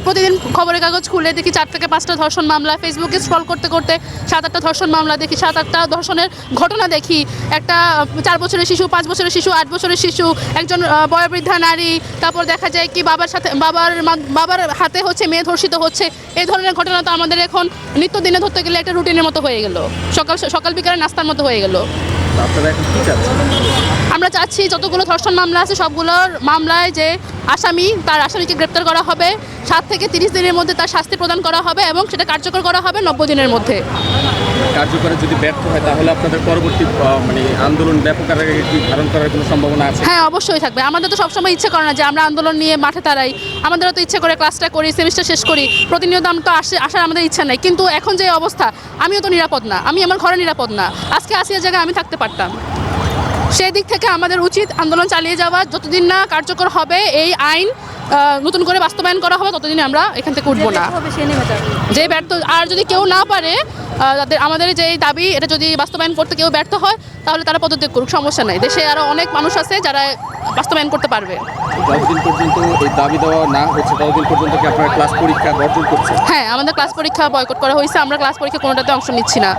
প্রতিদিন খবরের কাগজ খুলে দেখি 4 থেকে 5টা ধর্ষণ মামলা, ফেসবুকে স্ক্রল করতে করতে 7-8টা ধর্ষণ মামলা দেখি, 7-8টা ধর্ষণের ঘটনা দেখি। একটা 4 বছরের শিশু, 5 বছরের শিশু, 8 বছরের শিশু, একজন বয়োবৃদ্ধা নারী, তারপর দেখা যায় কি বাবার হাতে হচ্ছে মেয়ে ধর্ষিত হচ্ছে। এই ধরনের ঘটনা তো আমাদের এখন নিত্যদিনে ধরতে গেলে একটা রুটিনের মতো হয়ে গেল, সকাল বিকালে নাস্তার মতো হয়ে গেল। আপনারা এখন কি চাচ্ছেন? আমরা চাচ্ছি যতগুলো ধর্ষণ মামলা আছে সবগুলোর মামলায় যে তার আসামিকে গ্রেপ্তার করা হবে, 7 থেকে 30 দিনের মধ্যে তার শাস্তি প্রদান করা হবে এবং সেটা কার্যকর করা হবে 90 দিনের মধ্যে। কার্যকরে যদি ব্যর্থ হয় তাহলে আপনাদের পরবর্তী মানে আন্দোলন ব্যাপক আকারে কি ধারণ করার কোনো সম্ভাবনা আছে? হ্যাঁ, অবশ্যই থাকবে। আমাদের তো সবসময় ইচ্ছে করে না যে আমরা আন্দোলন নিয়ে মাঠে দাঁড়াই। আমাদেরও তো ইচ্ছে করে ক্লাসটা করি, সেমিস্টার শেষ করি, প্রতিনিয়ত আমরা তো আসার আমাদের ইচ্ছা নাই। কিন্তু এখন যে অবস্থা, আমিও তো নিরাপদ না, আমি আমার ঘরে নিরাপদ না। আজকে আসিয়ার জায়গায় আমি থাকতে পারতাম। সেই দিক থেকে আমাদের উচিত আন্দোলন চালিয়ে যাওয়া, যতদিন না কার্যকর হবে এই আইন নতুন করে বাস্তবায়ন করা হবে ততদিন আমরা এখান থেকে উঠবো না। যে ব্যর্থ আর যদি কেউ না পারে, আমাদের যে দাবি এটা যদি বাস্তবায়ন করতে কেউ ব্যর্থ হয় তাহলে তারা পদত্যাগ করুক, সমস্যা নাই। দেশে আরও অনেক মানুষ আছে যারা বাস্তবায়ন করতে পারবে। যতদিন পর্যন্ত এই দাবি দেওয়া না হচ্ছে ততদিন পর্যন্ত কি আপনারা ক্লাস পরীক্ষা বর্জন করছেন? হ্যাঁ, আমাদের ক্লাস পরীক্ষা বয়কট করা হয়েছে। আমরা ক্লাস পরীক্ষা কোনোটাতে অংশ নিচ্ছি না।